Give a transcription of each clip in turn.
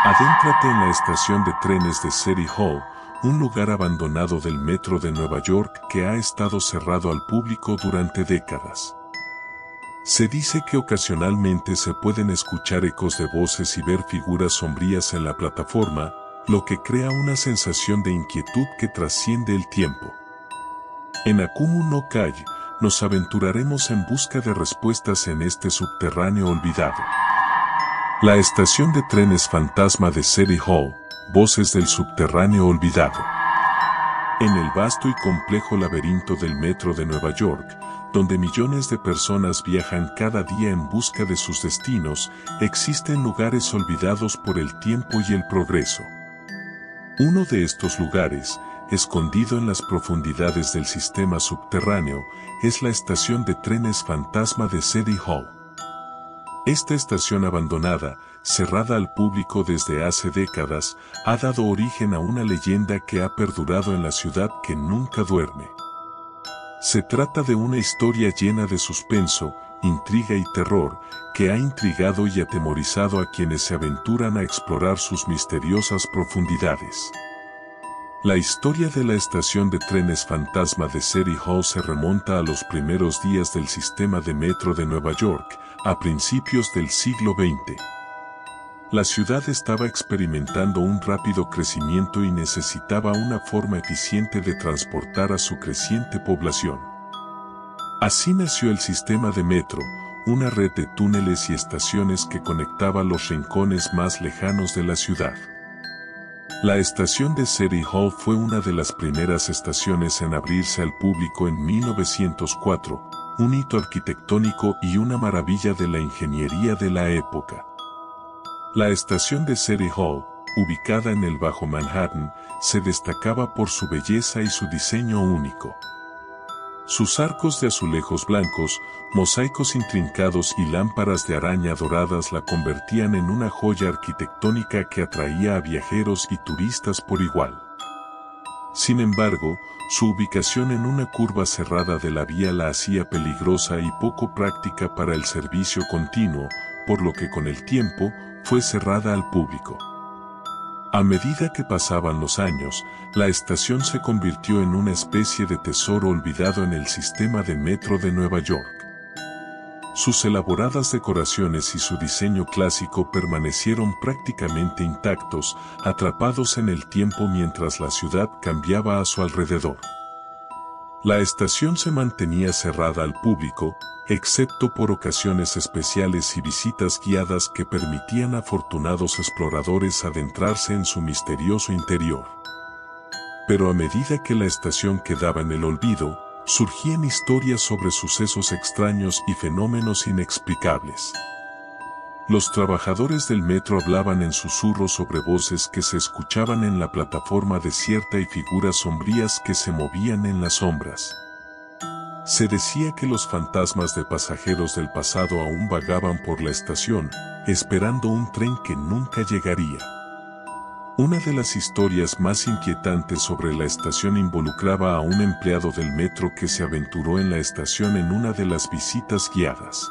Adéntrate en la estación de trenes de City Hall, un lugar abandonado del metro de Nueva York que ha estado cerrado al público durante décadas. Se dice que ocasionalmente se pueden escuchar ecos de voces y ver figuras sombrías en la plataforma, lo que crea una sensación de inquietud que trasciende el tiempo. En Akumu no Kai, nos aventuraremos en busca de respuestas en este subterráneo olvidado. La estación de trenes fantasma de City Hall, voces del subterráneo olvidado. En el vasto y complejo laberinto del metro de Nueva York, donde millones de personas viajan cada día en busca de sus destinos, existen lugares olvidados por el tiempo y el progreso. Uno de estos lugares, escondido en las profundidades del sistema subterráneo, es la estación de trenes fantasma de City Hall. Esta estación abandonada, cerrada al público desde hace décadas, ha dado origen a una leyenda que ha perdurado en la ciudad que nunca duerme. Se trata de una historia llena de suspenso, intriga y terror, que ha intrigado y atemorizado a quienes se aventuran a explorar sus misteriosas profundidades. La historia de la estación de trenes fantasma de City Hall se remonta a los primeros días del sistema de metro de Nueva York, a principios del siglo XX. La ciudad estaba experimentando un rápido crecimiento y necesitaba una forma eficiente de transportar a su creciente población. Así nació el sistema de metro, una red de túneles y estaciones que conectaba los rincones más lejanos de la ciudad. La estación de City Hall fue una de las primeras estaciones en abrirse al público en 1904, un hito arquitectónico y una maravilla de la ingeniería de la época. La estación de City Hall, ubicada en el Bajo Manhattan, se destacaba por su belleza y su diseño único. Sus arcos de azulejos blancos, mosaicos intrincados y lámparas de araña doradas la convertían en una joya arquitectónica que atraía a viajeros y turistas por igual. Sin embargo, su ubicación en una curva cerrada de la vía la hacía peligrosa y poco práctica para el servicio continuo, por lo que con el tiempo, fue cerrada al público. A medida que pasaban los años, la estación se convirtió en una especie de tesoro olvidado en el sistema de metro de Nueva York. Sus elaboradas decoraciones y su diseño clásico permanecieron prácticamente intactos, atrapados en el tiempo mientras la ciudad cambiaba a su alrededor. La estación se mantenía cerrada al público, excepto por ocasiones especiales y visitas guiadas que permitían a afortunados exploradores adentrarse en su misterioso interior. Pero a medida que la estación quedaba en el olvido, surgían historias sobre sucesos extraños y fenómenos inexplicables. Los trabajadores del metro hablaban en susurros sobre voces que se escuchaban en la plataforma desierta y figuras sombrías que se movían en las sombras. Se decía que los fantasmas de pasajeros del pasado aún vagaban por la estación, esperando un tren que nunca llegaría. Una de las historias más inquietantes sobre la estación involucraba a un empleado del metro que se aventuró en la estación en una de las visitas guiadas.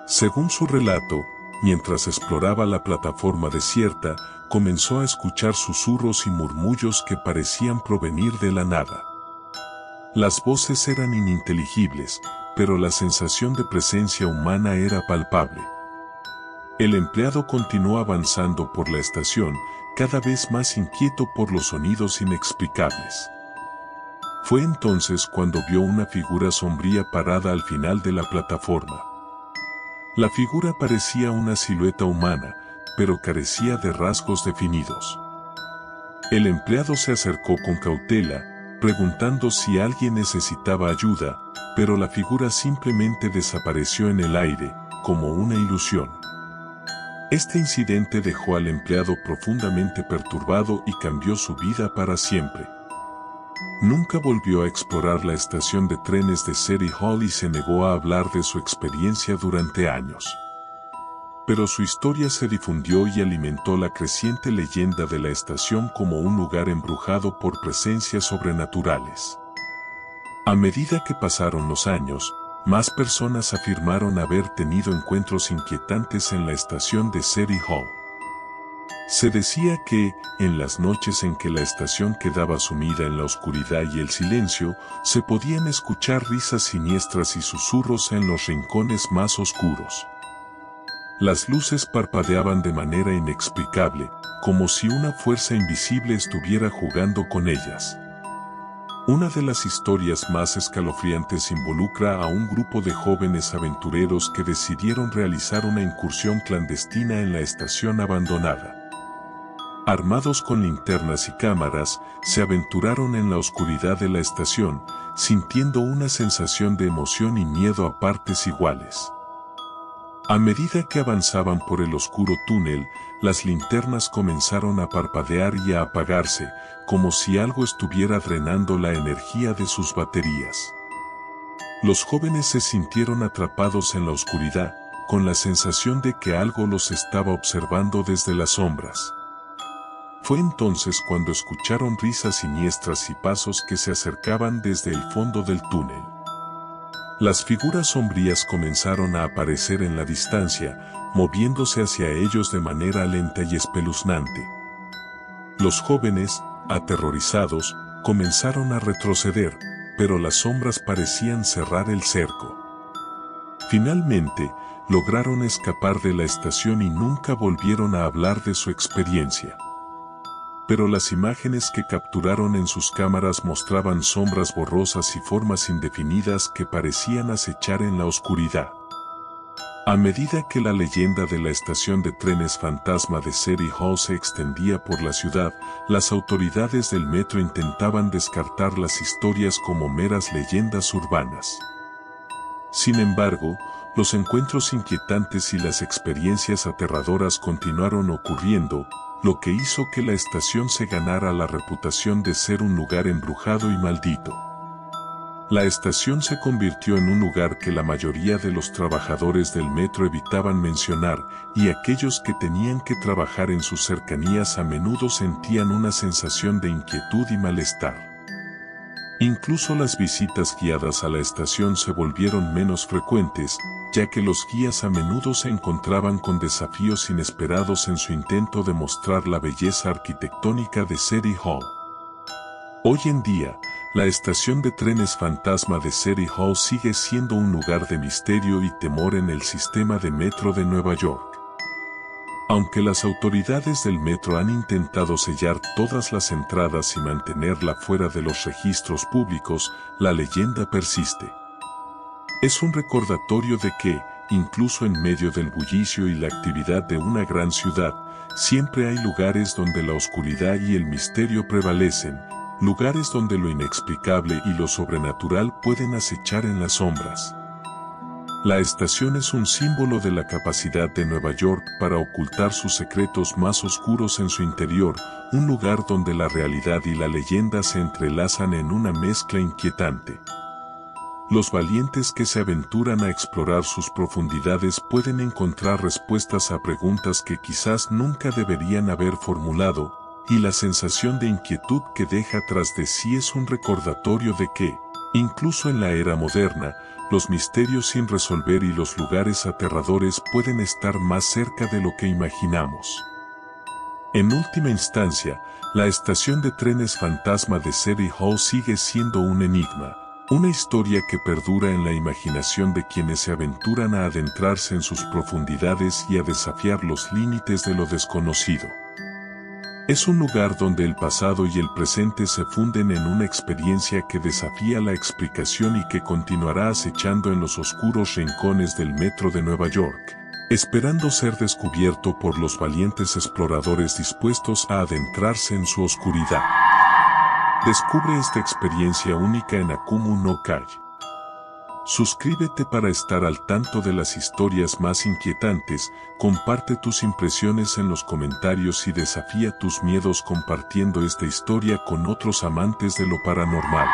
Según su relato, mientras exploraba la plataforma desierta, comenzó a escuchar susurros y murmullos que parecían provenir de la nada. Las voces eran ininteligibles, pero la sensación de presencia humana era palpable. El empleado continuó avanzando por la estación, cada vez más inquieto por los sonidos inexplicables. Fue entonces cuando vio una figura sombría parada al final de la plataforma. La figura parecía una silueta humana, pero carecía de rasgos definidos. El empleado se acercó con cautela, preguntando si alguien necesitaba ayuda, pero la figura simplemente desapareció en el aire, como una ilusión. Este incidente dejó al empleado profundamente perturbado y cambió su vida para siempre. Nunca volvió a explorar la estación de trenes de City Hall y se negó a hablar de su experiencia durante años. Pero su historia se difundió y alimentó la creciente leyenda de la estación como un lugar embrujado por presencias sobrenaturales. A medida que pasaron los años, más personas afirmaron haber tenido encuentros inquietantes en la estación de City Hall. Se decía que, en las noches en que la estación quedaba sumida en la oscuridad y el silencio, se podían escuchar risas siniestras y susurros en los rincones más oscuros. Las luces parpadeaban de manera inexplicable, como si una fuerza invisible estuviera jugando con ellas. Una de las historias más escalofriantes involucra a un grupo de jóvenes aventureros que decidieron realizar una incursión clandestina en la estación abandonada. Armados con linternas y cámaras, se aventuraron en la oscuridad de la estación, sintiendo una sensación de emoción y miedo a partes iguales. A medida que avanzaban por el oscuro túnel, las linternas comenzaron a parpadear y a apagarse, como si algo estuviera drenando la energía de sus baterías. Los jóvenes se sintieron atrapados en la oscuridad, con la sensación de que algo los estaba observando desde las sombras. Fue entonces cuando escucharon risas siniestras y pasos que se acercaban desde el fondo del túnel. Las figuras sombrías comenzaron a aparecer en la distancia, moviéndose hacia ellos de manera lenta y espeluznante. Los jóvenes, aterrorizados, comenzaron a retroceder, pero las sombras parecían cerrar el cerco. Finalmente, lograron escapar de la estación y nunca volvieron a hablar de su experiencia. Pero las imágenes que capturaron en sus cámaras mostraban sombras borrosas y formas indefinidas que parecían acechar en la oscuridad. A medida que la leyenda de la estación de trenes fantasma de City Hall se extendía por la ciudad, las autoridades del metro intentaban descartar las historias como meras leyendas urbanas. Sin embargo, los encuentros inquietantes y las experiencias aterradoras continuaron ocurriendo, lo que hizo que la estación se ganara la reputación de ser un lugar embrujado y maldito. La estación se convirtió en un lugar que la mayoría de los trabajadores del metro evitaban mencionar, y aquellos que tenían que trabajar en sus cercanías a menudo sentían una sensación de inquietud y malestar. Incluso las visitas guiadas a la estación se volvieron menos frecuentes, ya que los guías a menudo se encontraban con desafíos inesperados en su intento de mostrar la belleza arquitectónica de City Hall. Hoy en día, la estación de trenes fantasma de City Hall sigue siendo un lugar de misterio y temor en el sistema de metro de Nueva York. Aunque las autoridades del metro han intentado sellar todas las entradas y mantenerla fuera de los registros públicos, la leyenda persiste. Es un recordatorio de que, incluso en medio del bullicio y la actividad de una gran ciudad, siempre hay lugares donde la oscuridad y el misterio prevalecen, lugares donde lo inexplicable y lo sobrenatural pueden acechar en las sombras. La estación es un símbolo de la capacidad de Nueva York para ocultar sus secretos más oscuros en su interior, un lugar donde la realidad y la leyenda se entrelazan en una mezcla inquietante. Los valientes que se aventuran a explorar sus profundidades pueden encontrar respuestas a preguntas que quizás nunca deberían haber formulado, y la sensación de inquietud que deja tras de sí es un recordatorio de que, incluso en la era moderna, los misterios sin resolver y los lugares aterradores pueden estar más cerca de lo que imaginamos. En última instancia, la estación de trenes fantasma de City Hall sigue siendo un enigma, una historia que perdura en la imaginación de quienes se aventuran a adentrarse en sus profundidades y a desafiar los límites de lo desconocido. Es un lugar donde el pasado y el presente se funden en una experiencia que desafía la explicación y que continuará acechando en los oscuros rincones del metro de Nueva York, esperando ser descubierto por los valientes exploradores dispuestos a adentrarse en su oscuridad. Descubre esta experiencia única en Akumu no Kai. Suscríbete para estar al tanto de las historias más inquietantes, comparte tus impresiones en los comentarios y desafía tus miedos compartiendo esta historia con otros amantes de lo paranormal.